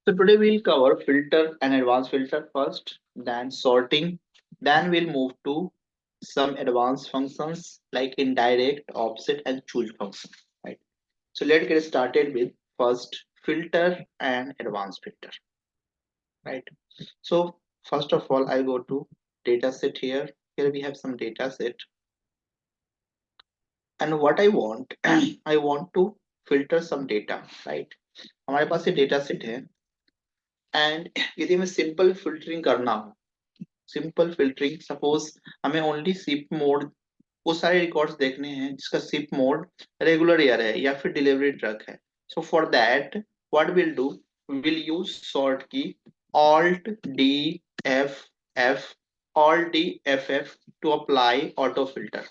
So today we'll cover filter and advanced filter first, then sorting, then we'll move to some advanced functions like indirect, offset, and choose function. Right. So let's get started with first filter and advanced filter. Right. So first of all, I go to data set here. Here we have some data set, and what I want, I want to filter some data. Right. हमारे पास ये data set है and यदि हमें simple filtering करना हो, simple filtering suppose हमें only SIP mode वो सारे रिकॉर्ड्स देखने हैं जिसका सिप मोड रेगुलर ईयर है या फिर डिलीवरी ट्रक है. So for that what will do, will use short key Alt D F F Alt D F F to apply auto filter.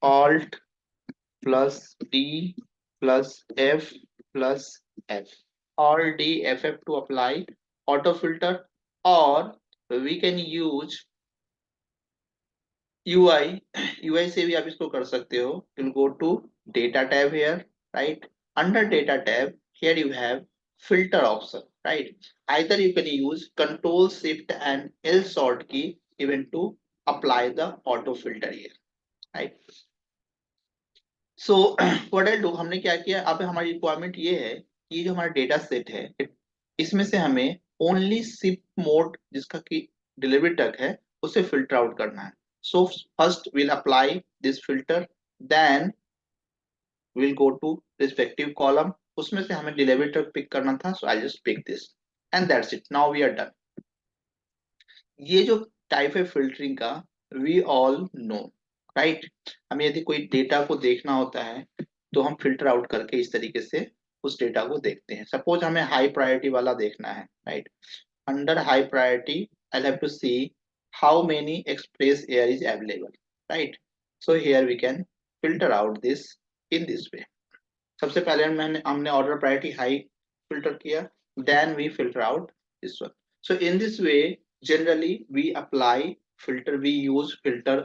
Alt plus D plus F plus F, Alt D F F to apply auto filter. और we can use UI. UI से भी आप इसको कर सकते हो. You'll go to data tab here, right? Under data tab, here you have filter option, right? Either you can use Control Shift and L sort key even to apply the auto filter here, right? So what I'll do, हमने क्या किया, अब हमारी requirement ये है कि ये जो हमारा डेटा सेट है इसमें से हमें ओनली सिप मोड जिसका कि डिलीवरी तक है उसे फिल्टर आउट करना है. So first we'll apply this filter, then we'll go to respective column. उसमें से हमें delivery tag pick करना था, so I'll just pick this and that's it. Now we are done. ये जो टाइप है फिल्टरिंग का we all know, right? हमें यदि कोई डेटा को देखना होता है तो हम फिल्टर आउट करके इस तरीके से उस डेटा को देखते हैं. सपोज हमें हाई प्रायोरिटी वाला देखना है, right? Under high priority, I'll have to see how many express air is available, right? So here we can filter out this in this way. सबसे पहले हमने order priority high filter किया, then we filter out this one. So in this way, generally we apply filter, we use filter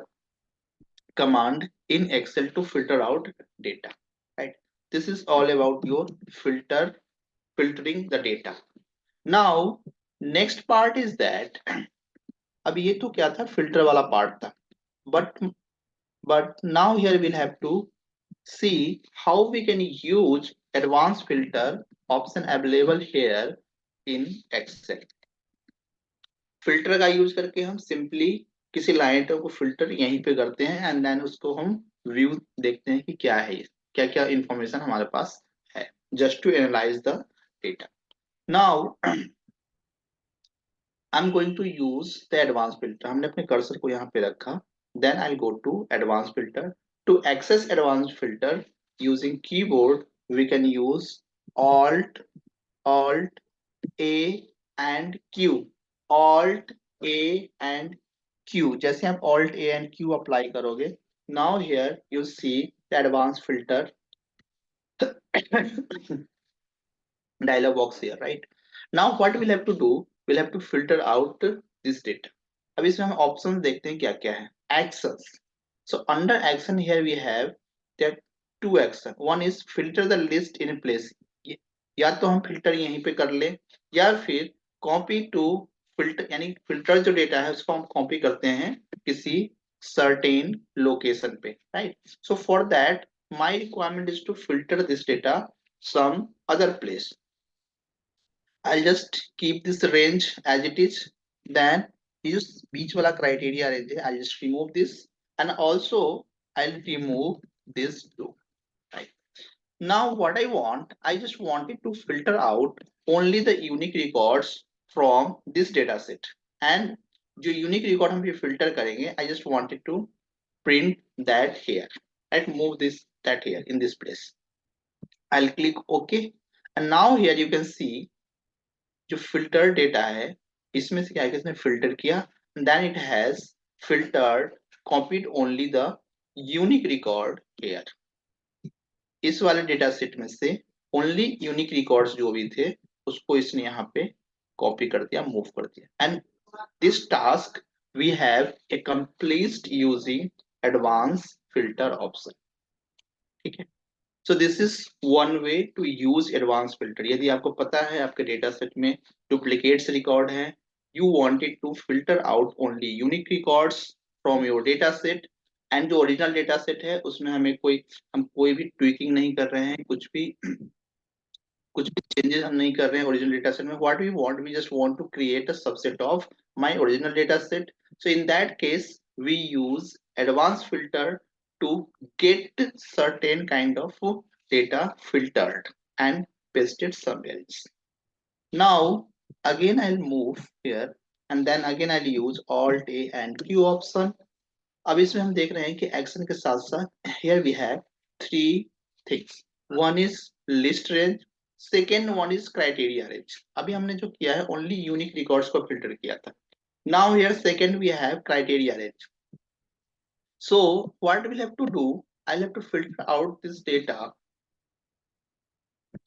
command in Excel to filter out data, right? This is all about your filtering the data. Now next part is that अब ये तो क्या था, filter वाला part था, but now here we'll have to see how we can use advanced filter option available here in Excel. Filter का use करके हम सिंपली किसी लाइन को फिल्टर यहीं पे करते हैं एंड देन उसको हम व्यू देखते हैं कि क्या है, क्या क्या इंफॉर्मेशन हमारे पास है, just to analyse the data. Now I'm going to use the advanced filter. हमने अपने कर्सर को यहाँ पे रखा. Then I'll go to advanced filter. To access advanced filter using keyboard, we can use Alt A and Q. Alt A and Q. जैसे आप Alt A and Q apply करोगे, now here you see the advanced filter dialog box here, right? Now what we'll have to do, we'll have to filter out this data. अब इसमें हम options देखते हैं क्या क्या है. Actions. So under action here we have there are two action. One is filter the list in place. या तो हम फिल्टर यहीं पे कर ले या फिर कॉपी टू फिल्टर, यानी फिल्टर जो डेटा है उसको हम कॉपी करते हैं किसी certain location पे, right? So for that my requirement is to filter this data some other place. I'll just keep this range as it is. Then use बीच वाला criteria range है, I'll just remove this and also I'll remove this blue, right? Now what I want, I just wanted to filter out only the unique records from this data set, and जो unique record हम ये filter करेंगे, I just wanted to print that here. I'll move this that here in this place. I'll click OK and now here you can see जो filter data है इसमें से क्या है, इसने फिल्टर किया, then it has filtered copied only the unique record here. इस वाले डेटा सेट में से ओनली यूनिक रिकॉर्ड्स जो भी थे उसको इसने यहाँ पे कॉपी कर दिया, मूव कर दिया. And this task we have a complete using advance filter option. ठीक है. So this is one way to use advanced filter. यदि आपको पता है आपके डेटा सेट में duplicates रिकॉर्ड हैं, you wanted to filter out only unique records from your data set, and जो ओरिजिनल डेटा सेट है उसमें हम कोई भी ट्वीकिंग नहीं कर रहे हैं, कुछ भी चेंजेस हम नहीं कर रहे हैं ओरिजिनल डेटा सेट में. What we want, we just want to create a subset of my original data set. So in that case we use advance filter to get certain kind of data filtered and pasted somewhere else. Now again I'll move here and then again I'll use Alt A and Q option. अब इसमें हम देख रहे हैं कि action के साथ साथ here we have three things. One is list range, second one is criteria range. अभी हमने जो किया है only unique records को filter किया था. Now here second we have criteria range. So what we'll have to do, I'll have to filter out this data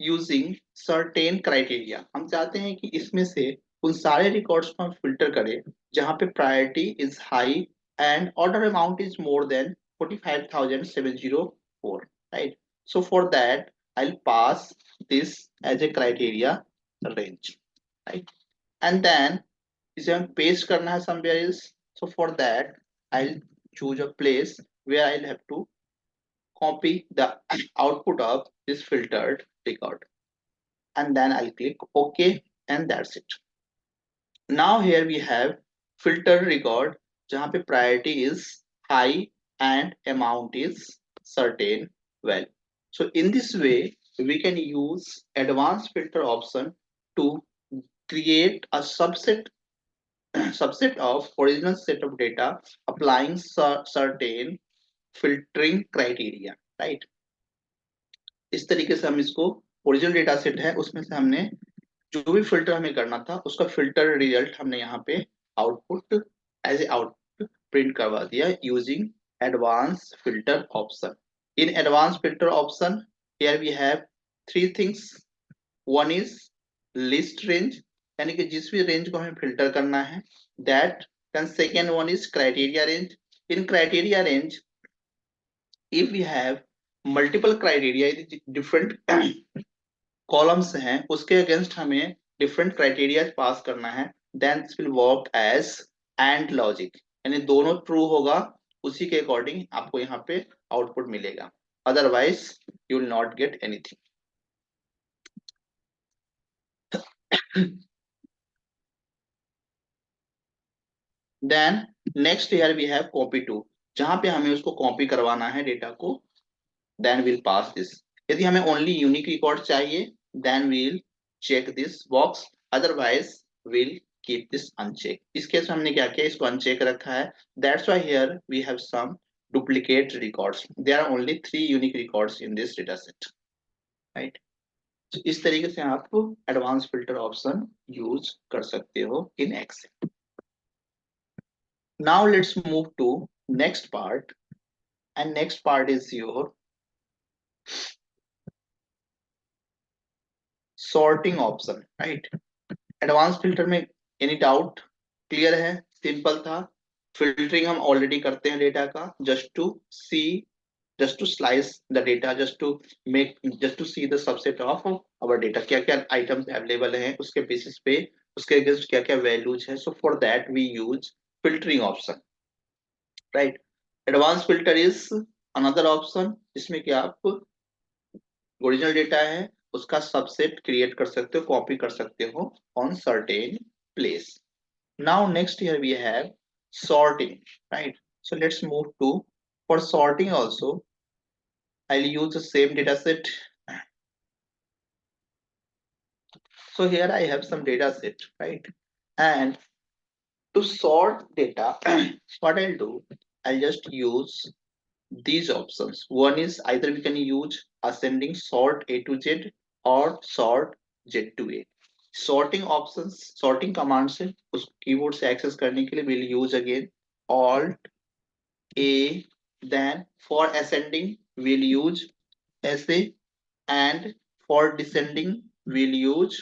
using certain criteria. हम चाहते हैं कि इसमें से उन सारे रिकॉर्ड्स को हम फिल्टर करें जहां पे priority is high and order amount is more than 45,704, right? So for that I'll pass this as a criteria range, right? And then इसे हम paste करना है somewhere else. So for that I'll choose a place where I'll have to copy the output of this filtered record, and then I'll click OK, and that's it. Now here we have filter record जहाँ पे priority is high and amount is certain value. So in this way we can use advanced filter option to create a subset of original set of data applying certain filtering criteria, right? इस तरीके से हम इसको original data set है उसमें से हमने जो भी फिल्टर हमें करना था उसका फिल्टर रिजल्ट हमने यहाँ पे output as a output print करवा दिया using advance filter option. In advance filter option here we have three things. One is list range, यानी कि जिस भी रेंज को हमें फिल्टर करना है that. Then second one is criteria range. In criteria range if we have multiple criteria, different columns हैं उसके अगेंस्ट हमें डिफरेंट क्राइटेरिया पास करना है, then this will work as and logic, यानी दोनों ट्रू होगा उसी के अकॉर्डिंग आपको यहाँ पे आउटपुट मिलेगा, otherwise you will not get anything. Then next here we have copy to, जहां पे हमें उसको कॉपी करवाना है डेटा को, देन विल पास दिस. यदि हमें ओनली यूनिक रिकॉर्ड चाहिए then we'll check this box, otherwise will keep this unchecked. इस केस में हमने क्या किया, इसको अनचेक रखा है. That's why here we have some duplicate records. There are only 3 unique records in this data set, right? So इस तरीके से आप एडवांस फिल्टर ऑप्शन यूज कर सकते हो in Excel. Now let's move to next part, and next part is your sorting option, right? Advance filter में any doubt? Clear है, simple था. फिल्टरिंग हम ऑलरेडी करते हैं डेटा का, just to see, just to slice the data, just to see the subset of our data, क्या क्या items available हैं उसके बेसिस पे उसके अगेंस्ट क्या क्या वैल्यूज है. So for that we use filtering option, right? Advance filter is another option जिसमें कि आप ओरिजिनल डेटा है उसका सबसेट क्रिएट कर सकते हो, कॉपी कर सकते हो on certain place. Now next here we have sorting, right? So let's move to, for sorting also I'll use the same data set. So here I have some data set, right? And to sort data what I'll do, I'll just use these options. One is either we can use ascending sort A to Z or sort Z to A. Sorting options, sorting commands है उस keyboard से access करने के लिए we'll use again Alt A. Then for ascending we'll use SA, and for descending we'll use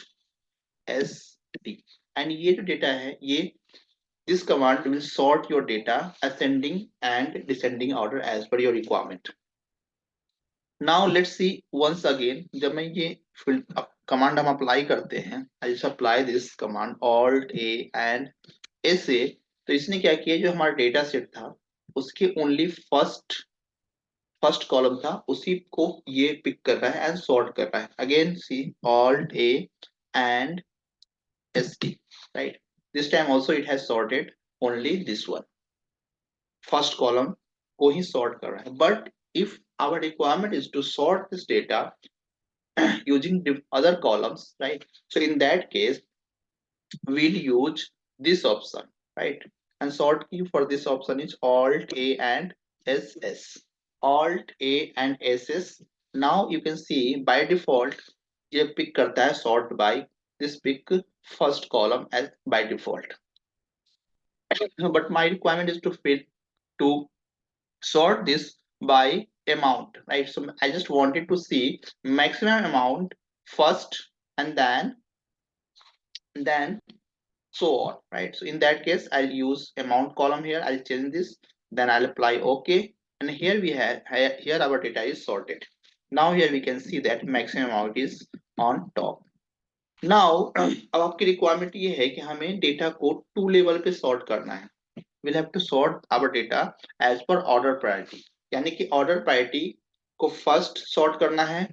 SD. And ये जो data है ये this command will sort your data ascending and descending order as per your requirement. Now let's see once again, जब मैं ये command हम apply करते हैं, I just apply this command alt A and S A, तो इसने क्या किया, जो हमारा डेटा सेट था उसके ओनली फर्स्ट फर्स्ट कॉलम था उसी को ये पिक कर रहा है एंड सॉर्ट कर रहा है। Again see alt A and S T, right, this time also it has sorted only this one, first column को ही सॉर्ट कर रहा है। But if our requirement is to sort this data using other columns, right? So in that case, we'll use this option, right? And sort key for this option is Alt A and SS. Alt A and SS. Now you can see by default, ये pick करता है sort by, this pick first column as by default. But my requirement is to fit to sort this by amount, right? So I just wanted to see maximum amount first, and then so on, right? So in that case, I'll use amount column here. I'll change this, then I'll apply OK, and here we have, here our data is sorted. Now here we can see that maximum amount is on top. Now अब आपकी requirement ये है कि हमें data को two level पे sort करना है। we'll have to sort our data as per order priority, यानी कि order priority को first sort करना है,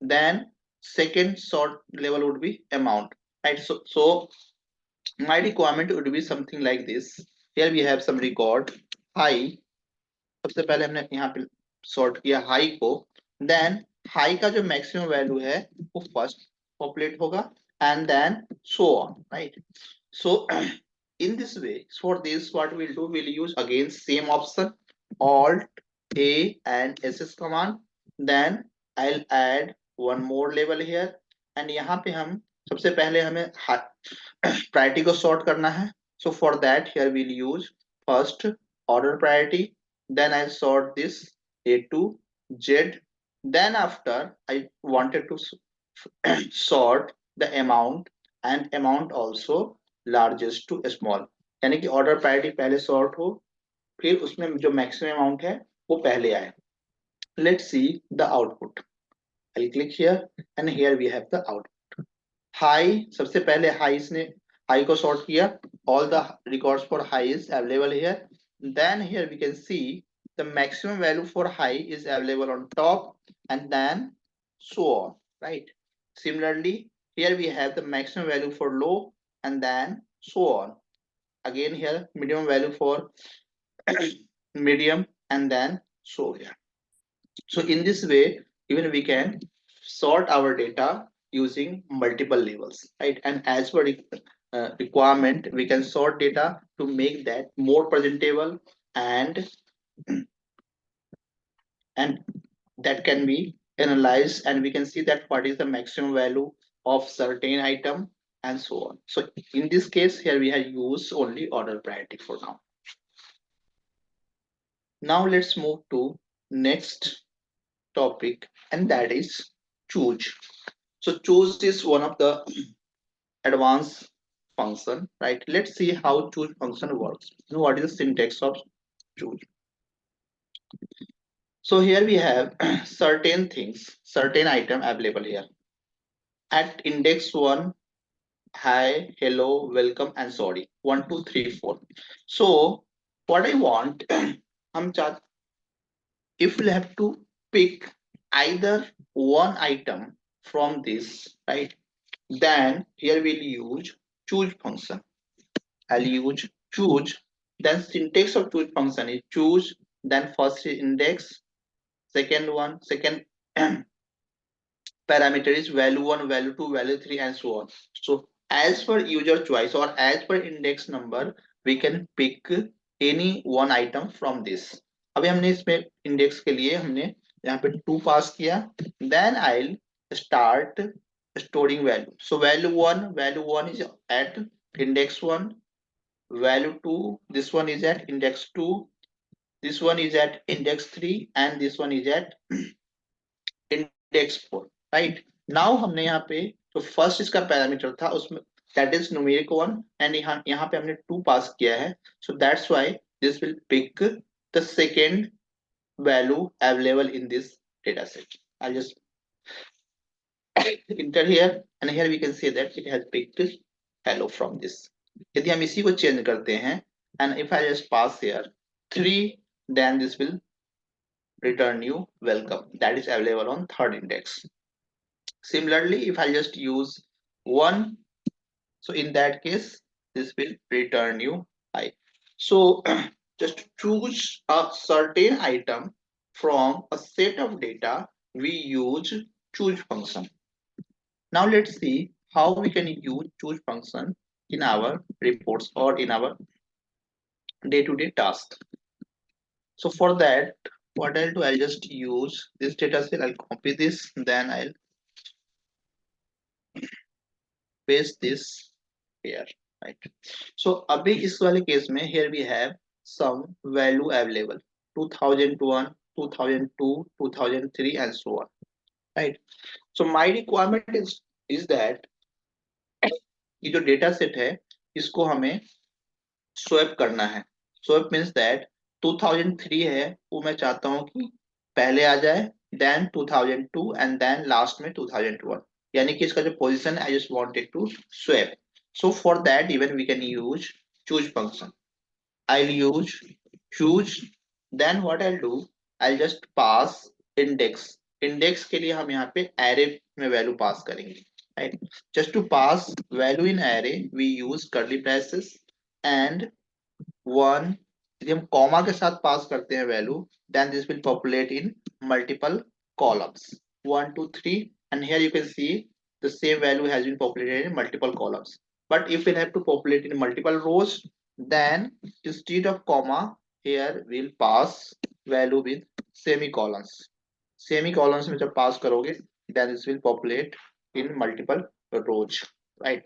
then second sort level would be amount, right? So my requirement would be something like this. Here we have some record high, सबसे पहले हमने यहाँ पे सॉर्ट किया हाई को, देन हाई का जो मैक्सिमम वैल्यू है वो फर्स्ट पॉपुलेट होगा, and then so on, right? So in this way, for this what we'll do, we'll use again same option, alt a and ss command, then I'll add one more label here, and यहाँ पे हम सबसे पहले हमें priority को sort करना है। So for that here we'll use first order priority, then I'll sort this a to z, then after I wanted to sort the amount, and amount also largest to small, यानी कि order priority पहले sort हो, फिर उसमें जो maximum amount है वो पहले आए। Let's see the output. I click here and here we have the output. High, सबसे पहले हाई ने हाई को सॉर्ट किया, all the records for high is available here, then here we can see the maximum value for high is available on top, and then so on, right? Similarly, here we have the maximum value for low, and then so on. Again here minimum value for medium, and then so yeah. So in this way, even we can sort our data using multiple levels, right? And as per requirement, we can sort data to make that more presentable, and and that can be analyzed, and we can see that what is the maximum value of certain item, and so on. So in this case here we have used only order priority for now. Now let's move to next topic, and that is choose. So choose is one of the advanced function, right? Let's see how choose function works. You know what is the syntax of choose? So here we have certain things, certain item available here. At index 1, hi, hello, welcome, and sorry. 1, 2, 3, 4. So what I want, if we have to pick either one item from this, right? Then here we'll use choose function. I'll use choose. Then syntax of choose function is choose, then first index, second parameter is value 1, value 2, value 3, and so on. So as per user choice or as per index number, we can pick any one item from this. अभी हमने इसमें index के लिए हमने यहाँ पे 2 पास किया, then I'll start storing value. So value 1 is at index 1, value 2, this one is at index 2, this one is at index 3, and this one is at index 4, right? Now हमने यहाँ पे जो फर्स्ट इसका पैरामीटर था उसमें that is numeric 1, and यहाँ पे हमने 2 पास किया है, so that's why this will pick the second value available in this data set. I'll just enter here, and here we can see that it has picked hello from this. यदि हम इसी को change करते हैं, and if I just pass here 3, then this will return you welcome, that is available on third index. Similarly, if I just use 1, so in that case this will return you hi. So just choose a certain item from a set of data, we use choose function. Now let's see how we can use choose function in our reports or in our day-to-day task. So for that, what I'll do, I'll just use this data set, I'll copy this, then I'll paste this here, right? So abhi is wale case mein, here we have some value available 2001, 2002, 2003 and so on, right? So my requirement is that ये जो data set है इसको हमें swap करना है. Swap means that 2003 है वो मैं चाहता हूं कि पहले आ जाए, देन 2002 एंड देन लास्ट में 2001, यानी कि इसका जो position I just wanted to swap. So for that even we can use choose function. I'll use choose, then what I'll do, I'll just pass index. Index के लिए हम यहाँ पे array में value pass करेंगे, right? Just to pass value in array we use curly braces and 1. यदि हम comma के साथ पास करते हैं value, then this will populate in multiple columns 1 2 3, and here you can see the same value has been populated in multiple columns. But if we have to populate in multiple rows, then instead of comma here we'll pass value with semicolons. Semicolons में जब पास करोगे then this will populate in multiple rows, right?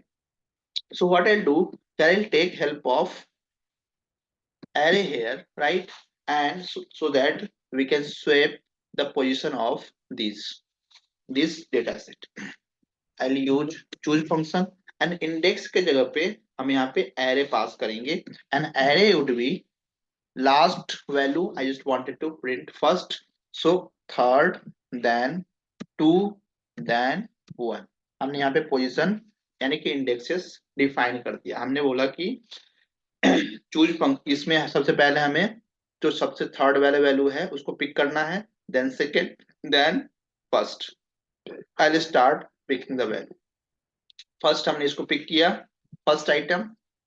So what I'll do, here I'll take help of array here, right? And so that we can swap the position of this data set. I'll use choose function and index के जगह पे हम यहाँ पे array pass करेंगे, and array would be last value I just wanted to print first, so third, then 2, then 1. हमने यहाँ पे position यानी कि indexes define कर दिया. हमने बोला कि चूज फंक्शन इसमें सबसे पहले हमें जो सबसे थर्ड वाला वैल्यू है उसको पिक करना है, then second, then first. I will start picking the value. First हमने इसको पिक किया, first item,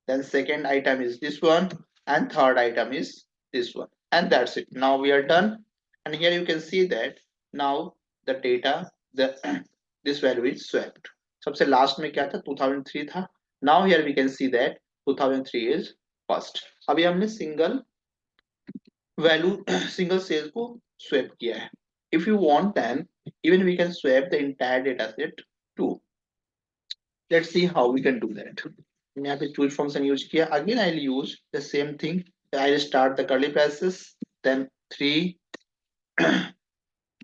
then second item is this one and third item is this one, and that's it. Now we are done, and here you can see that now the data the this value is swapped. सबसे last में क्या था, 2003 था. Now here we can see that 2003 is first. अभी हमने single value single cell को swap किया है. If you want then even we can swap the entire data set too. Let's see how we can do that. मैंने यहाँ पे choose function use किया. Again I will use the same thing. I will start the curly braces, then 3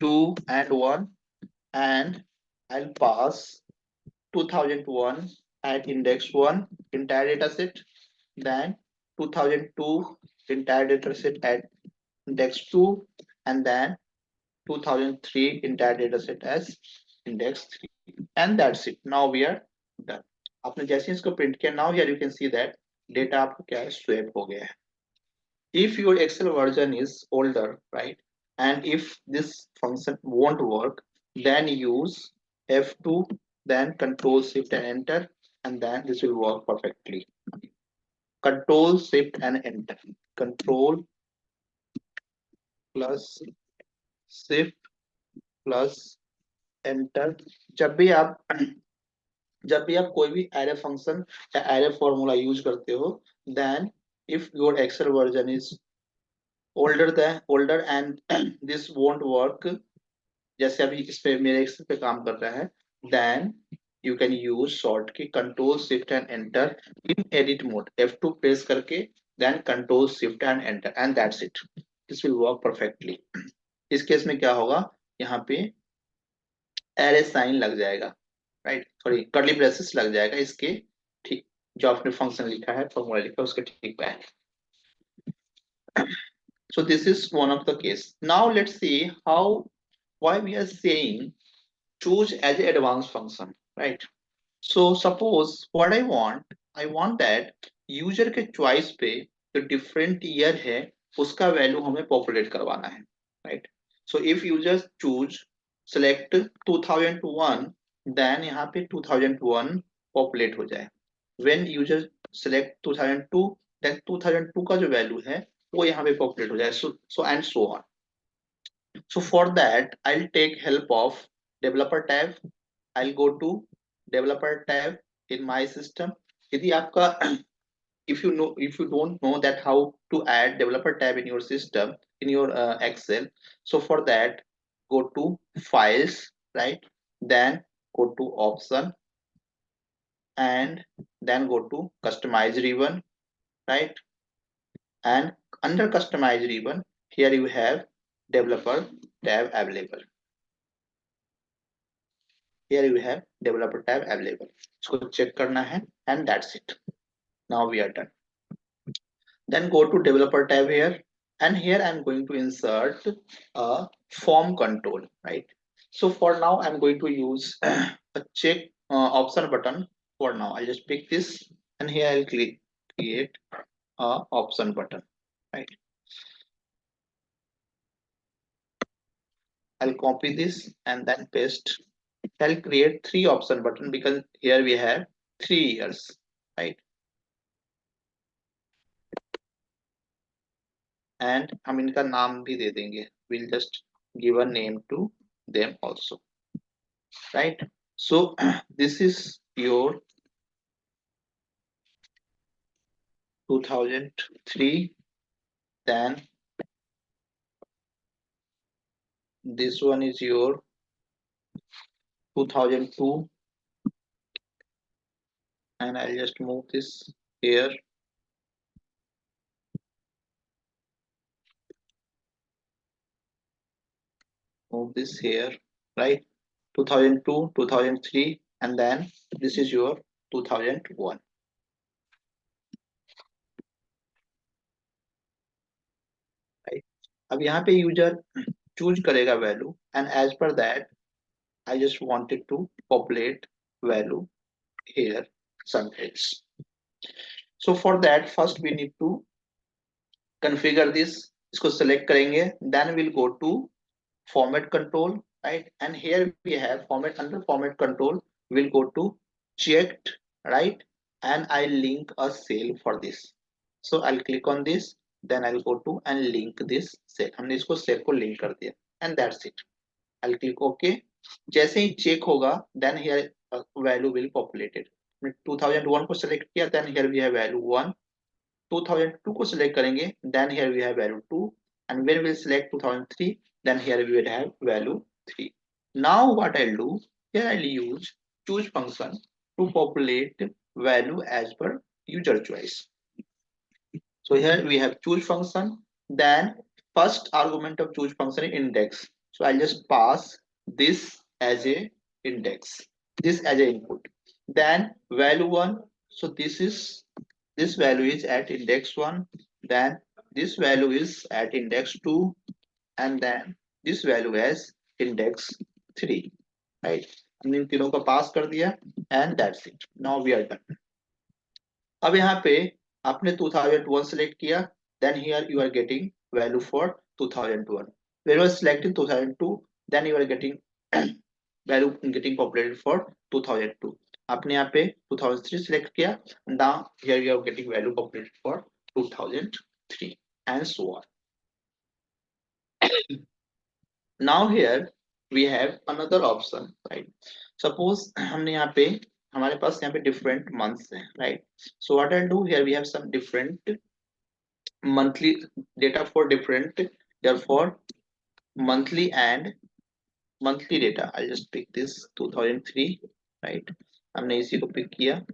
2 and 1, and I'll pass 2001 at index 1 entire data set, then 2002 entire data set at index 2, and then 2003 entire data set as index 3, and that's it. Now we are done. आपने जैसे इसको print किया, now here you can see that data आपको क्या है, swap हो गया है. If your Excel version is older, right, and if this function won't work, then use F2, then Control Shift and Enter, and then this will work perfectly. Control Shift and Enter, Control plus Shift plus Enter. जब भी आप कोई भी array function या array formula use करते हो, then if your Excel version is older and this won't work, जैसे अभी इस पे मेरे एक्सेल पे काम कर रहा है, then you can use short key Control Shift and Enter in edit mode. F2 press करके then Control Shift and Enter, and that's it. This will work perfectly. इस केस में क्या होगा, यहाँ पे एरे साइन लग जाएगा, राइट, सॉरी कर्ली ब्रेसेस लग जाएगा इसके ठीक, जो आपने फंक्शन लिखा है, फॉर्मूला लिखा है उसके ठीक back. So this is one of the case. Now let's see how why we are saying choose as an advanced function, right? So suppose what I want that user के choice पे जो different year है उसका value हमें populate करवाना है, right? So if user choose select 2001, then यहाँ पे 2001 पॉपुलेट हो जाए। व्हेन यूजर सेलेक्ट 2002, देन 2002 का जो वैल्यू है वो यहाँ पे पॉपुलेट हो जाए, so and so on. So for that, I'll take help of developer tab. I'll go to developer tab in my system. यदि आपका if you don't know that how to add developer tab in your system in your Excel, so for that go to files, right? Then go to option and then go to customize ribbon, right? And under customize ribbon, here you have developer tab available. Here you have developer tab available. इसको check करना है and that's it. Now we are done. Then go to developer tab here, and here I'm going to insert a form control, right? So for now I'm going to use a check option button. For now I'll just pick this and here I'll click create a option button, right? I'll copy this and then paste. I'll create three option button because here we have 3 years, right? And हम इनका नाम भी दे देंगे, we'll just give a name to them also, right? So this is your 2003, then this one is your 2002, and I'll just move this here, move this here, right? 2002, 2003, and then this is your 2001, right? अब यहाँ पे user choose करेगा value and as per that I just wanted to populate value here sometimes. So for that first we need to configure this. इसको select करेंगे, then we'll go to format control, right? And here we have format, under format control we'll go to checked, right? And I'll link a cell for this. So I'll click on this, then I'll go to and link this cell. हमने इसको cell को link कर दिया and that's it. I'll click OK. जैसे ही check होगा then here value will populated. 2001 को select किया then here we have value 1. 2002 को select करेंगे then here we have value 2. And when we select 2003 then here we will have value 3. Now what I'll do, here I'll use choose function to populate value as per user choice. So here we have choose function, then first argument of choose function is index. So I'll just pass this as a index, this as a input. Then value 1. So this value is at index 1. Then this value is at index 2, and then this value as index 3. Right? हमने इन तीनों का पास कर दिया and that's it. Now we are done. अब यहाँ पे आपने 2001 select किया, then here you are getting value for 2001. When you are selecting 2002, then you are getting value getting populated for 2002. आपने यहाँ पे 2003 select किया, now here you are getting value populated for 2003 and so on. Now here we have another option, right? Suppose हमने यहाँ पे हमारे पास यहाँ पे different months हैं, right? So what I'll do here, we have some different monthly data for different, therefore monthly and monthly data. I'll just pick this 2003, right? हमने इसी को pick किया.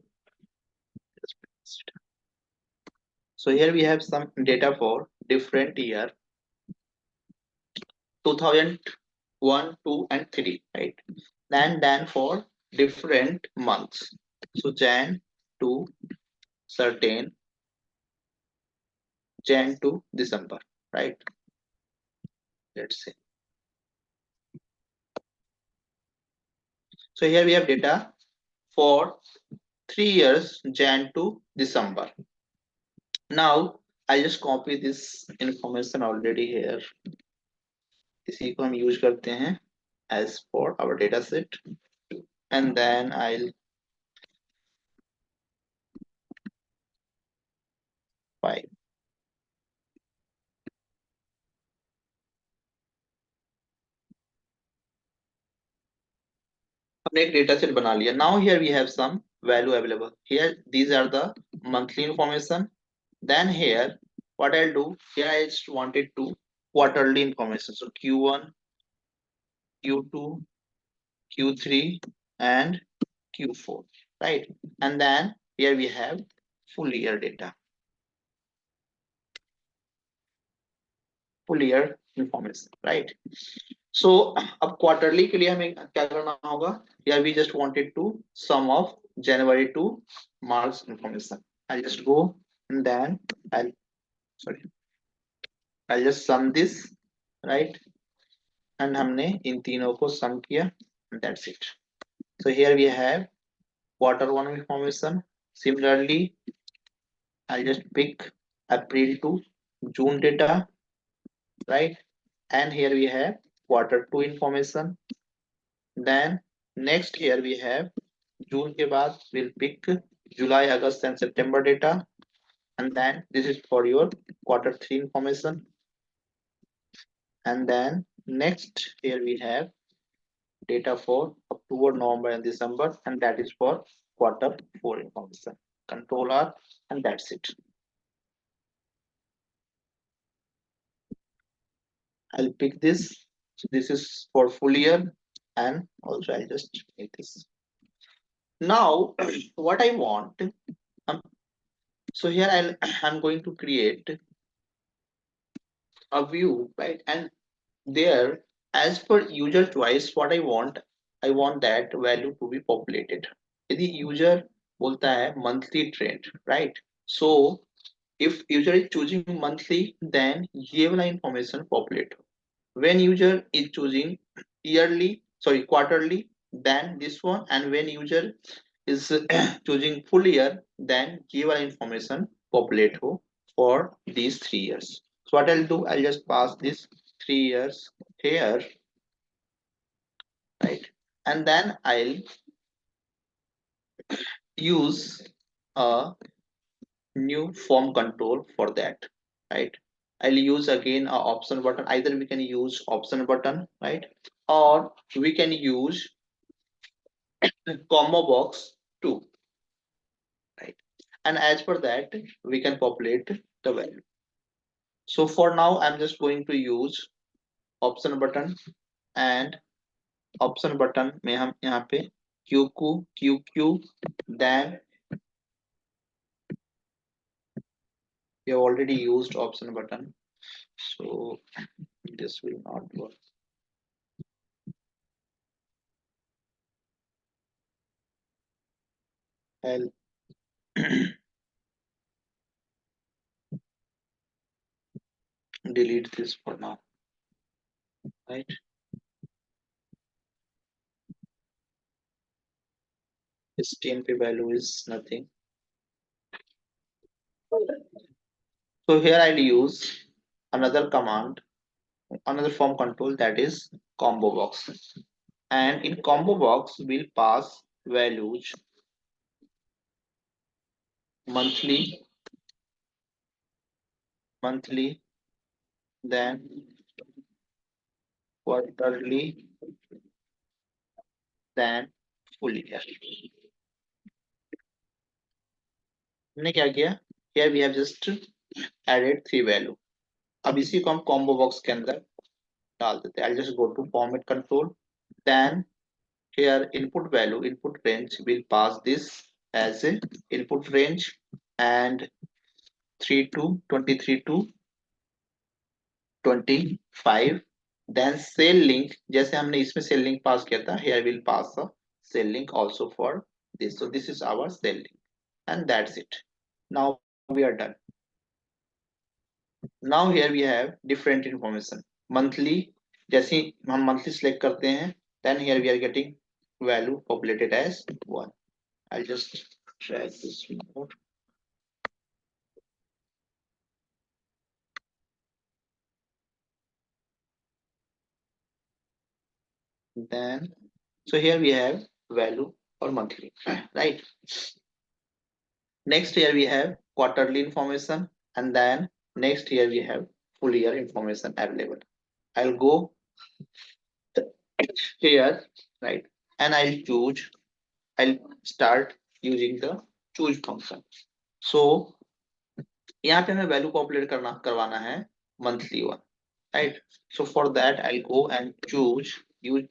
So here we have some data for different year 2001, 2 and 3, right? And then for different months, so Jan to certain Jan to December, right? Let's say So here we have data for 3 years, Jan to December. Now I just copy this information already here. इसी को हम use करते हैं as for our data set, and then I'll find. हमने एक data set बना लिया. Now here we have some value available. Here these are the monthly information. Then here what I'll do, here I just wanted to quarterly information. So Q1, Q2, Q3, and Q4, right? And then here we have full year data, full year information, right? So अब quarterly के लिए हमें क्या करना होगा? Here we just wanted to sum of January to March information. I'll just go and then I'll just sum this, right? And हमने इन तीनों को sum किया, and that's it. So here we have quarter one information. Similarly, I'll just pick April to June data, right? And here we have quarter two information. Then next here we have June के बाद we'll pick July, August and September data. And then this is for your quarter three information. And then next here we have data for October, November and December, and that is for quarter four information. Control R, and that's it. I'll pick this. So this is for full year, and also I'll just make this. Now, what I want, um, so here I'm going to create a view, right? And there, as per user choice, what I want that value to be populated. यदि user बोलता है monthly trend, right? So if user is choosing monthly, then ये वाला information populate. When user is choosing quarterly, then this one, and when user is choosing full year, then ये वाला information populate हो for these 3 years. So what I'll do, I'll just pass this 3 years here, right? And then I'll use a new form control for that, right? I'll use again a option button. Either we can use option button, right? Or we can use combo box too, right? And as per that, we can populate the value. So for now, I'm just going to use option button, and option button में हम यहाँ पे QQ, then we have already used option button, so this will not work. I'll delete this for now, right? This TNP value is nothing. So here I'll use another command, another form control, that is combo box. And in combo box, we'll pass values monthly, then quarterly, then full year. हमने क्या किया? Here we have just added 3 value. अब इसी को हम combo box के अंदर डाल देते हैं. I'll just go to format control. Then here input value, input range, will pass this as a input range, and 3 to 23 to 25. Then cell link, जैसे हमने इसमें cell link pass किया था, here we'll pass a cell link also for this. So this is our cell link, and that's it. Now we are done. Now here we have different information. Monthly, जैसे हम monthly select करते हैं, then here we are getting value populated as 1. I'll just drag this more. Then, so here we have value or monthly, right? Next here we have quarterly information, and then next here we have full year information available. I'll go here, right? And I'll start using the choose function. So यहाँ पे हमें value populate करवाना है monthly one, right? So for that I'll go and use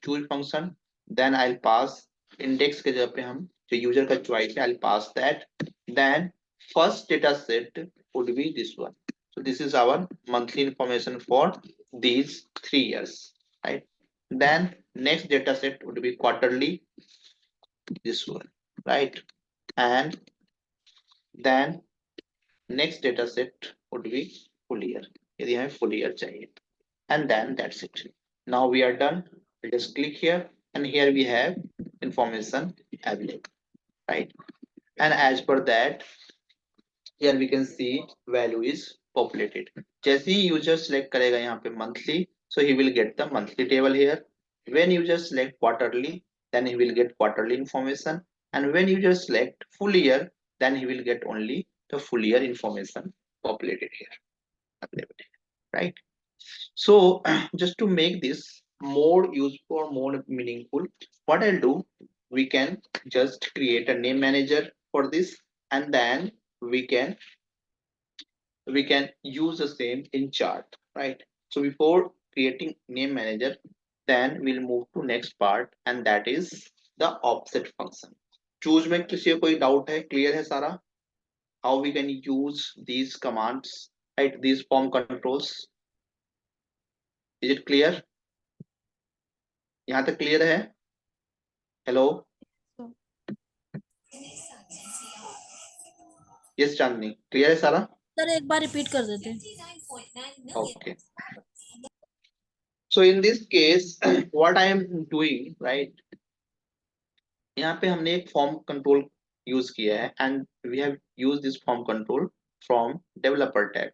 choose function. Then I'll pass index के जगह पे हम जो यूजर का choice है I'll pass that. Then first data set would be this one. So this is our monthly information for these 3 years, right? Then next data set would be quarterly, this one, right? And then next data set would be full year, यदि हमें full year चाहिए. And then that's it. Now we are done. We'll just click here, and here we have information available, right? And as per that, here we can see value is populated. जैसे ही user select करेगा यहाँ पे monthly, so he will get the monthly table here. When user select quarterly, then he will get quarterly information, and when user select full year, then he will get only the full year information populated here, available, right? So just to make this more useful or more meaningful, what I'll do, we can just create a name manager for this, and then we can we can use the same in chart, right? So before creating name manager, then we'll move to next part, and that is the offset function. Choose में किसी को कोई doubt है? Clear है सारा? How we can use these commands, right? These form controls. Is it clear? यहाँ तक clear है? Hello? Yes, Chandni. Clear है सारा? सर एक बार रिपीट कर देते. Okay. So in this case, what I am doing, right? यहाँ पे हमने एक form control use किया है, and we have used this form control from developer tab.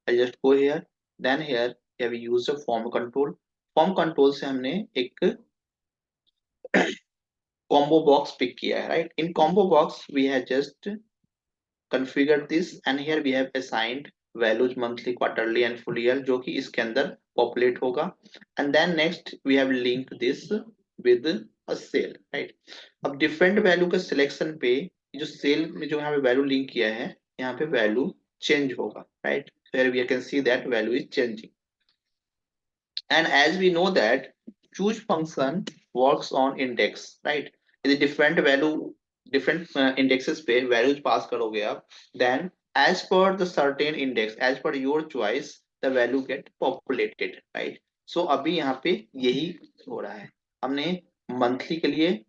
I just go here, then here we use a form control. Form control से हमने एक combo box pick किया है, right? In combo box we have just configured this, and here we have assigned values monthly, quarterly and full year जो कि इसके अंदर populate होगा. And then next we have linked this with a cell, right? अब different value के selection पे जो cell में जो यहाँ पे value link किया है, यहाँ पे value change होगा, right? So here we can see that value is changing. And as we know that choose function works on index, right? यदि different value different indexes पे values pass करोगे आप, then as per the certain index, as per your choice, the value get populated, right? So अभी यहाँ पे यही हो रहा है. हमने monthly के लिए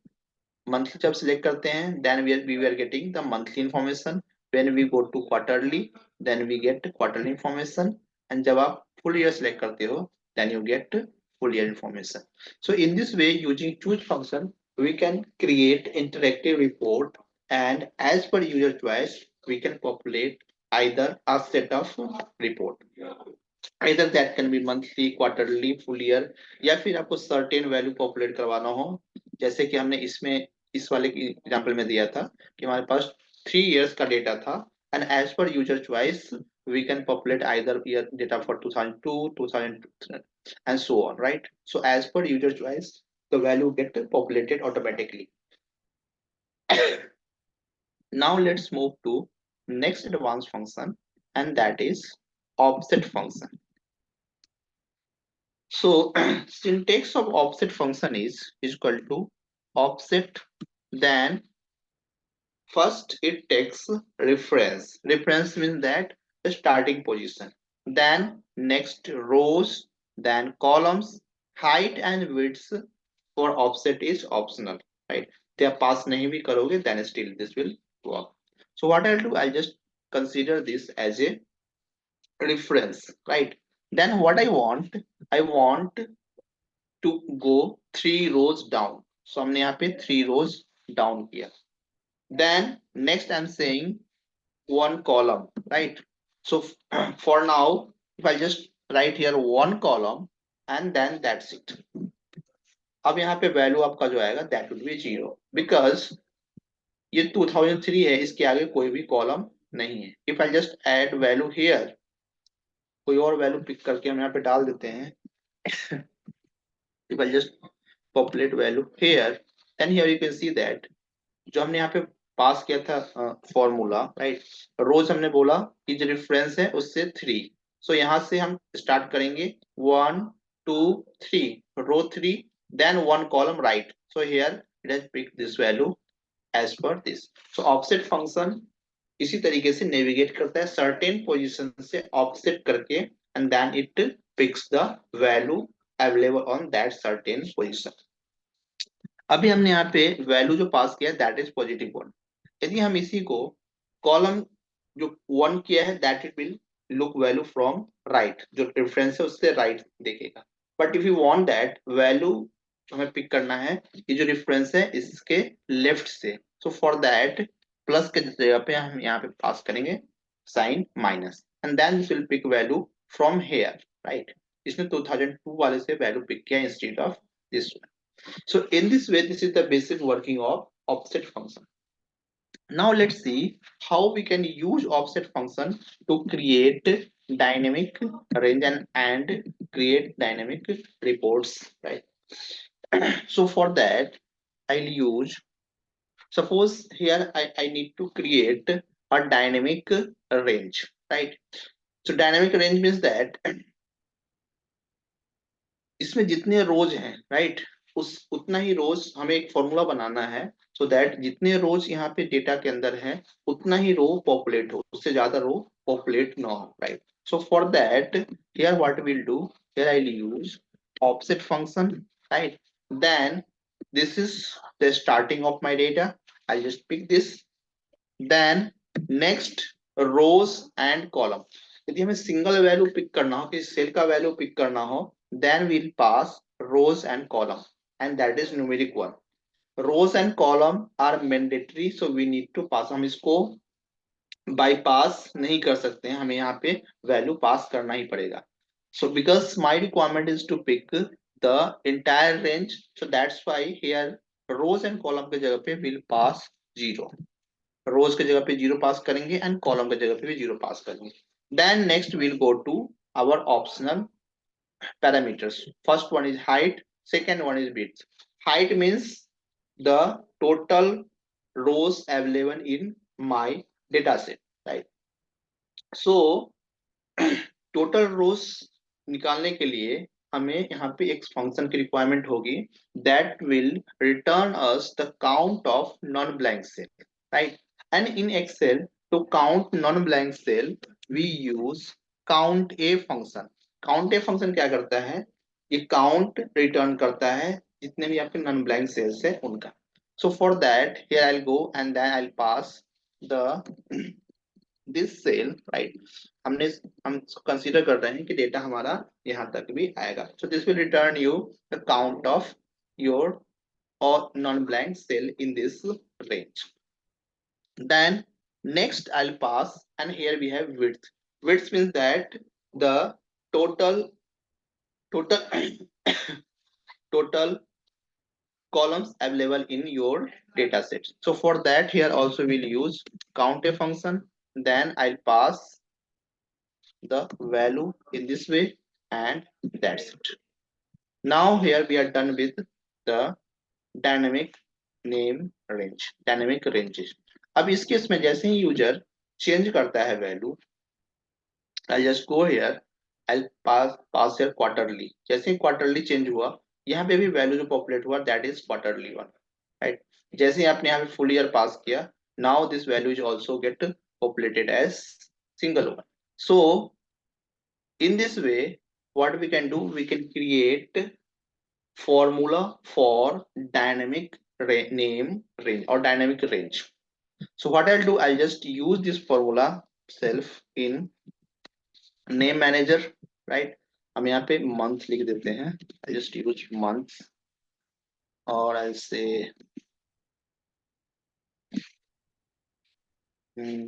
monthly जब select करते हैं, then we are getting the monthly information. When we go to quarterly, then we get quarterly information, and जब आप full year select करते हो, then you get full year information. So in this way, using choose function, we can create interactive report, and as per user choice, we can populate either a set of report. Either that can be monthly, quarterly, full year, या फिर आपको certain value populate करवाना हो, जैसे कि हमने इसमें इस वाले एग्जांपल में दिया था कि हमारे पास 3 years का डेटा था, and as per user choice we can populate either year data for 2002, 2000 and so on, right? So as per user choice, the value get populated automatically. Now let's move to next advanced function, and that is offset function. So syntax of offset function is equal to offset, then first it takes reference. Reference means that the starting position. Then next rows, then columns, height and width for offset is optional, right? They are pass nahi bhi karoge, then still this will work. So what I'll do, I'll just consider this as a reference, right? Then what I want to go 3 rows down. सो हमने यहाँ पे 3 रोज down किया. Then next I'm saying one column, right? So for now, if I just write here one column and then that's it. अब यहाँ पे value आपका जो आएगा that would be 0 because ये 2003 है, इसके आगे कोई भी कॉलम नहीं है. If I just add value here, कोई और वैल्यू पिक करके हम यहाँ पे डाल देते हैं. If I just populate value here, then here you can see that जो हमने यहाँ पे पास किया था फॉर्मूला, राइट, रोज हमने बोला कि जो रेफरेंस है उससे 3. सो यहाँ से हम स्टार्ट करेंगे 1 2 3 row 3 then one column right. So here it has picked this value as per this. So offset function इसी तरीके से नेविगेट करता है सर्टेन पोजीशन से ऑफसेट करके and then it picks the value available on that certain position. अभी हमने यहाँ पे वैल्यू जो पास किया है दैट इज पॉजिटिव 1. यदि हम इसी को कॉलम जो 1 किया है that it will look value from right, जो रेफरेंस है उससे राइट देखेगा. But if you want that value हमें पिक करना है ये जो रेफरेंस है इसके लेफ्ट से, सो फॉर दैट प्लस के जगह पे हम यहाँ पे पास करेंगे sign minus and then this will pick value from here, right. इसने 2002 वाले से वैल्यू पिक किया instead of this. So in this way, this is the basic working of offset function. Now let's see how we can use offset function to create dynamic range and create dynamic reports, right? So for that, I'll use, suppose here I need to create a dynamic range, right? So dynamic range means that इसमें जितने रोज हैं, right, उस उतना ही रोज हमें एक formula बनाना है so that जितने रोज यहाँ पे डेटा के अंदर है उतना ही रो पॉपुलेट हो, उससे ज्यादा रो पॉपुलेट ना हो, right. So for that here what will do, here I will use offset function, right. Then this is the starting of my data. I just pick this. Then next rows and column. यदि हमें single value pick करना हो, किसी cell का value pick करना हो, then we'll pass rows and column and that is numeric 1. Rows and column are mandatory, so we need to pass. हम इसको bypass नहीं कर सकते हैं, हमें यहाँ पे वैल्यू पास करना ही पड़ेगा. So because my requirement is to pick the entire range, so that's why here rows and column के जगह पे we'll pass 0. रोज के जगह पे 0 पास करेंगे एंड कॉलम के जगह पे भी 0 पास करेंगे. Then next we'll go to our optional parameters. First one is height, second one is width. Height means the total rows available in my data set, right? So total rows निकालने के लिए हमें यहाँ पे एक function की requirement होगी that will return us the count of non-blank cell, right? And in Excel to count non-blank cell we use count a function. Count a function क्या करता है, ये count return करता है जितने भी आपके non-blank cells है उनका. So for that here I'll go and then I'll pass the this cell, right. हम कंसीडर कर रहे हैं कि डेटा हमारा यहाँ तक भी आएगा. So this will return you the count of your or non-blank cell in this range. Then next I'll pass and here we have width. Width means that the total total columns available in your data set. So for that here also we'll use count a function. Then I'll pass the value in this way and that's it. Now here we are done with the dynamic name range, dynamic ranges. अब इस case में जैसे ही user change करता है value, I'll just go here, I'll pass here quarterly. जैसे ही quarterly change हुआ यहाँ पे भी वैल्यू जो पॉपुलेट हुआ that is quarterly one, right. जैसे ही आपने यहाँ पे फुल ईयर पास किया, now this value is also get populated as single one. So in this way what we can do, we can create formula for dynamic name range or dynamic range. So what I'll do, I'll just use this formula self in name manager, right. हम यहाँ पे month लिख देते हैं. I just use month or I'll say hmm,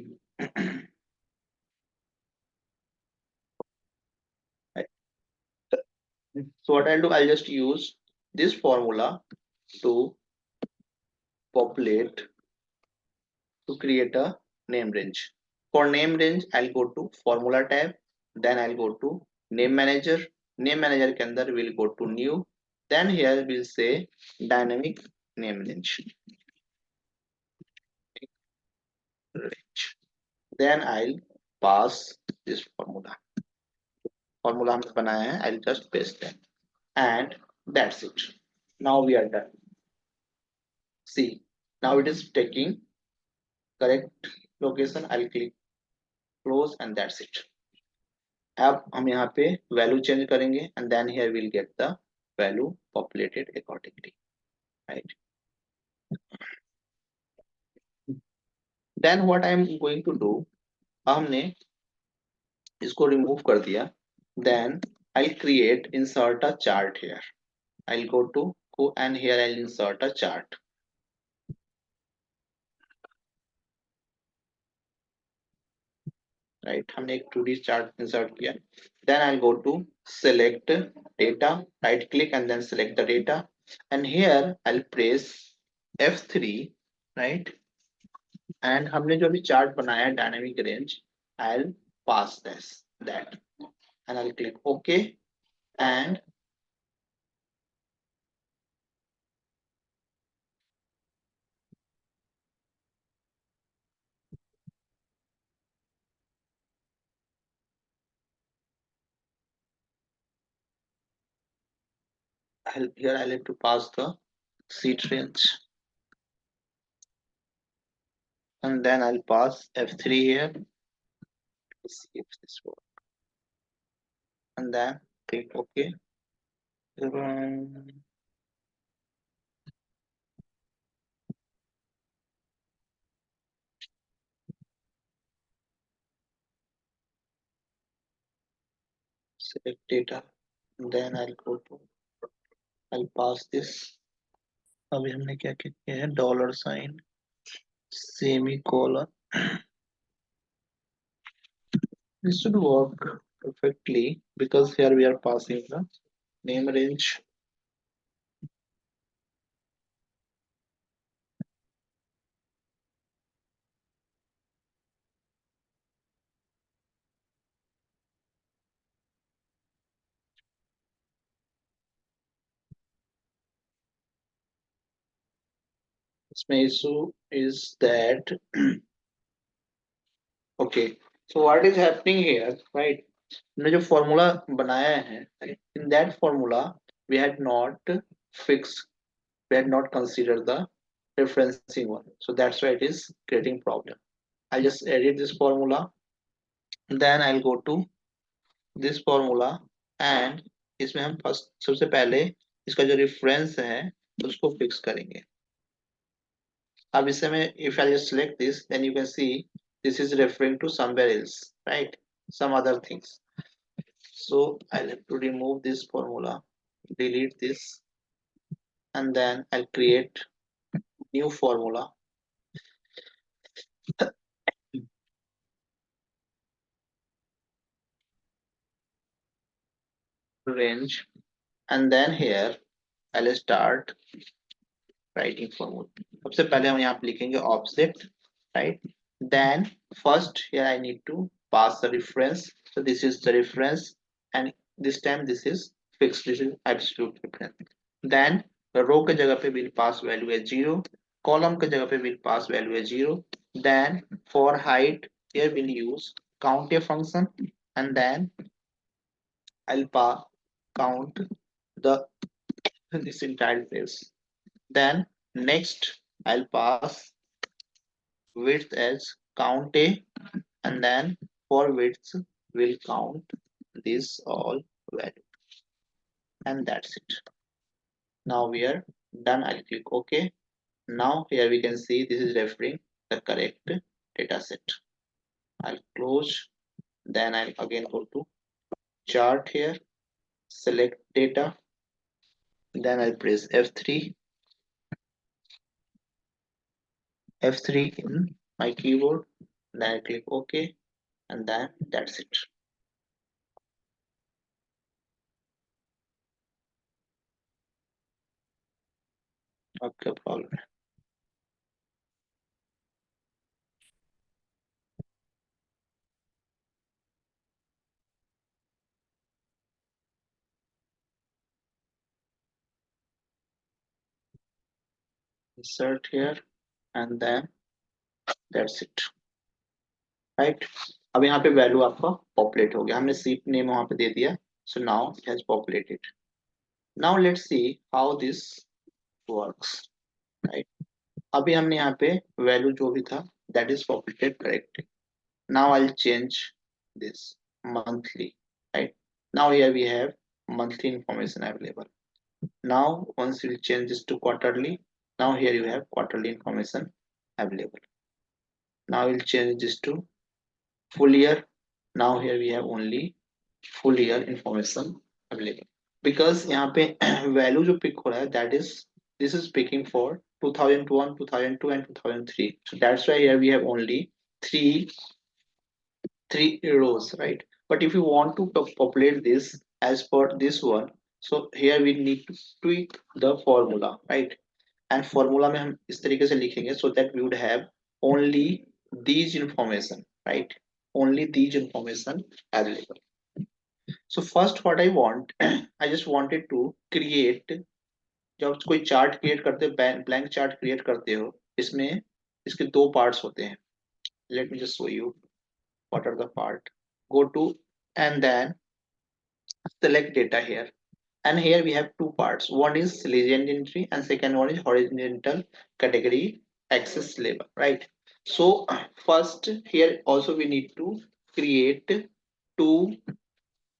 so what I'll do, I'll just use this formula to populate to create a name range. For name range, I'll go to formula tab, then I'll go to name manager. Name manager के अंदर we'll go to new. Then here we'll say dynamic name range. Then I'll pass this formula. Formula हमने बनाया है. I'll just paste them, and that's it. Now we are done. See, now it is taking correct location. I'll click close, and that's it. अब हम यहाँ पे value change करेंगे and then here will get the value populated accordingly, right. Then what I am going to do, हमने इसको remove कर दिया. Then I create insert a chart here. I go to go and here I'll insert a chart, right. हमने एक 2D chart insert किया. then I'll go to select data, right click and then select the data, and here I'll press F3, right. And हमने जो अभी chart बनाया है dynamic range, I will pass this that and I will click okay. And here I'll have to pass the seat range, and then I'll pass F3 here. Let's see if this works, and then click OK. Select data, and then I'll pass this. अभी हमने क्या क्या किया है, dollar sign, semicolon. This should work perfectly because here we are passing the name range. इसमें issue is that okay, so what is happening here, right. हमने जो formula बनाया है, in that formula we had not fixed, we had not considered the referencing one, so that's why it is creating problem. I'll just edit this formula, then I'll go to this formula, and इसमें हम first सबसे पहले इसका जो reference है उसको fix करेंगे. अब इसे में if I just select this, then you can see this is referring to somewhere else, right, some other things. So I'll have to remove this formula, delete this, and then I'll create new formula, range, and then here I'll start writing formula. सबसे पहले हम यहाँ पे लिखेंगे object, right. Then first here I need to pass the reference, so this is the reference, and this time this is fixed, this is absolute reference. Then रो के जगह पे will pass value as 0, column के जगह पे will pass value as 0. Then for height here we'll use count a function, and then I'll count the this entire place. Then next I'll pass width as count a, and then for width we'll count this all value, and that's it. Now we are done. I'll click OK. Now here we can see this is referring the correct data set. I'll close, then I'll again go to chart here, select data, then I'll press F3, F3 in my keyboard, then I click OK, and then that's it. Okay, problem. Insert here, and then that's it. Right. अब यहाँ पे value आपका populate हो गया, हमने seat name वहां पे दे दिया। So now it has populated. Now let's see how this works, right. अभी हमने यहाँ पे वैल्यू जो भी था that is populated correct. Now I will change this monthly, right. Now here we have monthly information available. Now once you change this to quarterly, now here you have quarterly information available. Now we'll change this to full year. Now here we have only full year information available, because यहाँ पे value जो pick हो रहा है that is this is picking for 2001, 2002 and 2003. So that's why here we have only three three rows, right? But if you want to populate this as per this one, so here we need to tweak the formula, right? And formula में हम इस तरीके से लिखेंगे so that we would have only these information, right? Only these information available. So first what I want, I just wanted to create, जब कोई chart create करते हो, ब्लैंक चार्ट क्रिएट करते हो, इसमें इसके दो पार्ट्स होते हैं। Let me just show you what are the part. Go to and then select data here, and here we have two parts. One is legend entry and second one is horizontal category access label, right? So first here also we need to create two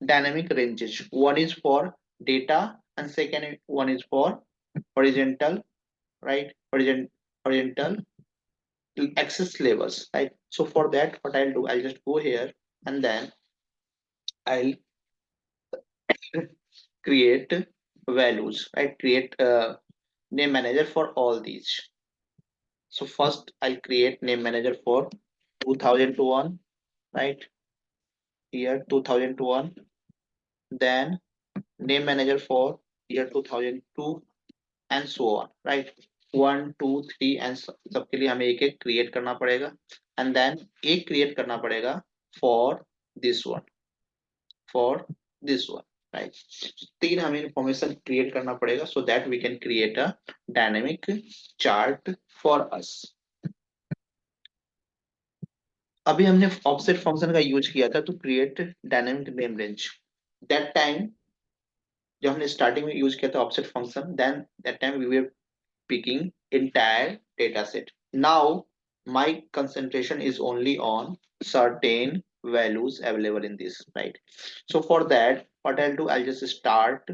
dynamic ranges. One is for data and second one is for horizontal, right? Horizontal access labels, right? So for that what I'll do, I'll just go here and then I'll create values, right? Create a name manager for all these. So first I'll create name manager for 2001, right? Year 2001. Then name manager for year 2002 and so on, right? 1 2 3 and सबके लिए हमें एक एक create करना पड़ेगा, and then एक create करना पड़ेगा for this one, for this one, right? तीन हमें information create करना पड़ेगा so that we can create a dynamic chart for us. अभी हमने ऑफसेट फंक्शन का यूज किया था to create dynamic name range. That time जब हमने स्टार्टिंग में यूज किया था offset function, then that time we were picking entire data set. Now my concentration is only on certain values available in this, right? So for that what I'll do, I'll just start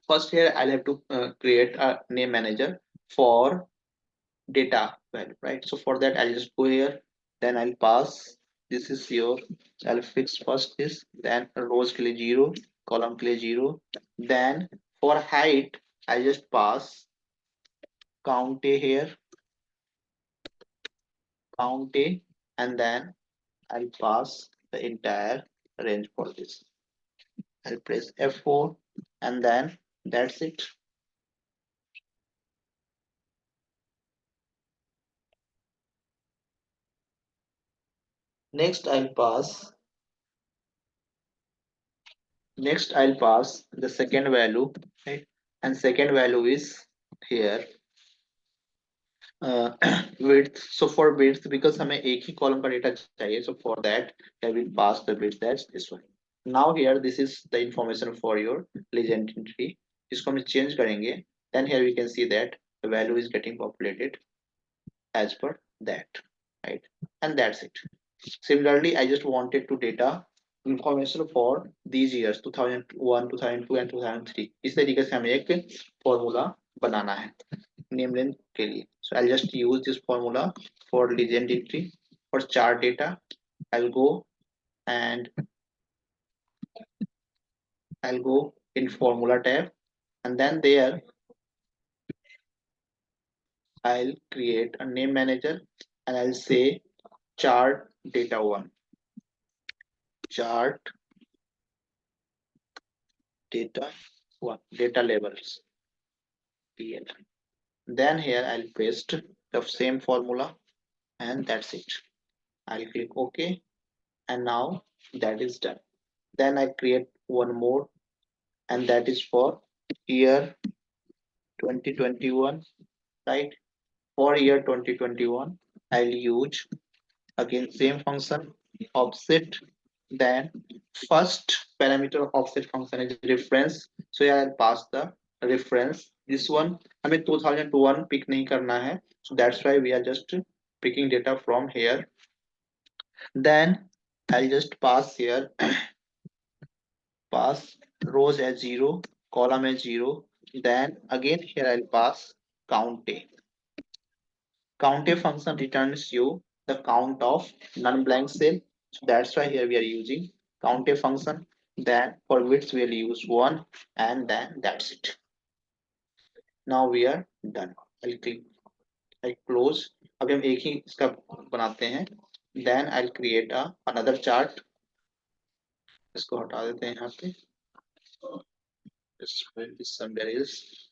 first. Here I'll have to create a name manager for data value, right? So for that I'll just go here, then I'll pass, this is your, I'll fix first this, then rows के लिए 0, column के लिए 0, then for height I'll just pass count a here, count a, and then I'll pass the entire range for this. I'll press F4 and then that's it. Next I'll pass the second value, right? And second value is here width. So for width, because हमें एक ही column का data चाहिए, so for that I will pass the width as this one. Now here this is the information for your legend entry. इसको हम change करेंगे, then here we can see that the value is getting populated as per that, right? And that's it. Similarly, I just wanted to data information for these years 2001, 2002 and 2003. इस तरीके से हमें एक formula बनाना है name range के लिए. So I'll just use this formula for legend entry. For chart data I'll go and I'll go in formula tab, and then there I'll create a name manager and I'll say chart data one, chart data one, data labels, PL. Then here I'll paste the same formula and that's it. I'll click OK and now that is done. Then I create one more and that is for year 2021, right? For year 2021, I'll use again same function offset. Then first parameter of offset function is reference. So yeah, I'll pass the reference. This one हमें 2001 pick नहीं करना है. So that's why we are just picking data from here. Then I'll just pass here pass rows as 0, column as 0. Then again here I'll pass count a. Count a function returns you the count of non-blank cell. So that's why here we are using count a function. Then for width we'll use 1 and then that's it. Now we are done. I'll click, I'll close. अभी हम एक ही इसका बनाते हैं. Then I'll create another chart. इसको हटा देते हैं यहाँ पे.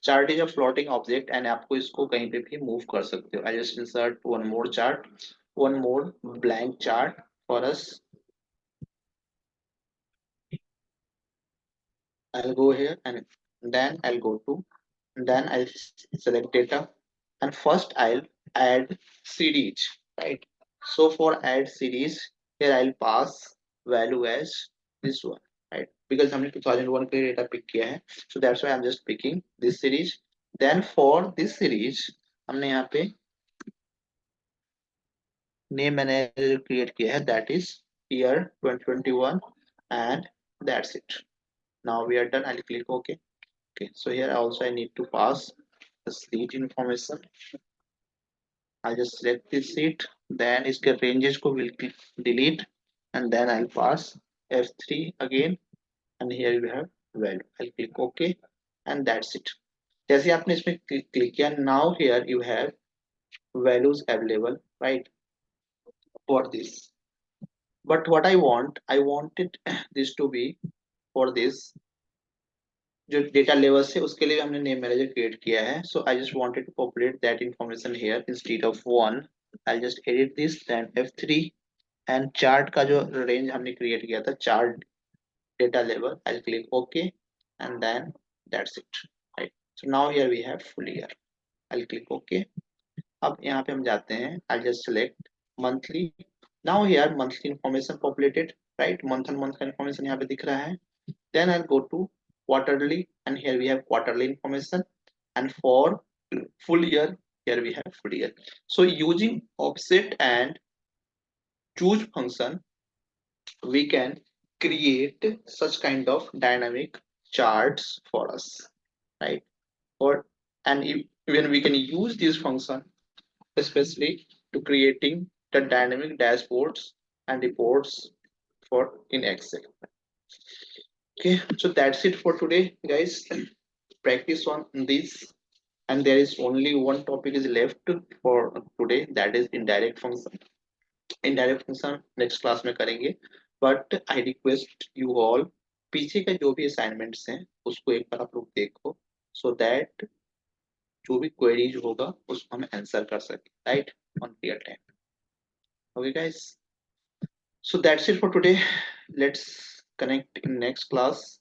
Chart is a floating object and आपको इसको कहीं पे भी move कर सकते हो. I just insert one more chart, one more blank chart for us. I'll go here and then I'll go to, then I'll select data and first I'll add series, right? So for add series, here I'll pass value as this one, right? Because हमने 2001 के data pick किया है, so that's why I'm just picking this series. Then for this series, हमने यहाँ पे name manager create किया है, that is year 2021 and that's it. Now we are done. I'll click OK. Okay, so here also I need to pass the seat information. I'll just select this seat, then इसके ranges को will delete and then I'll pass F3 again and here you have value. I'll click OK and that's it. जैसे आपने इसमें click किया, now here you have values available, right, for this. But what I wanted this to be for this जो data level है उसके लिए हमने name manager create किया है. So I just wanted to populate that information here instead of 1. I just edit this then F3 and chart का जो range हमने क्रिएट किया था chart data level. I click okay and then that's it, right. So now here we have full year. I click okay. अब यहाँ पे हम जाते हैं. I just select monthly. Now here monthly information populated, right. Month and month का information यहाँ पे दिख रहा है. Then I'll go to quarterly and here we have quarterly information and for full year here we have full year. So using offset and choose function we can create such kind of dynamic charts for us, right? Or and even we can use this function especially to creating the dynamic dashboards and reports for in Excel. Okay, so that's it for today, guys. Practice on this, and there is only one topic is left for today, that is indirect function. Indirect function next class में करेंगे. But I request you all पीछे का जो भी assignments हैं उसको एक बार आप लोग देखो so that जो भी queries होगा उसको हम answer कर सकें, right, on real time. Okay, guys. So that's it for today. Let's connect in next class.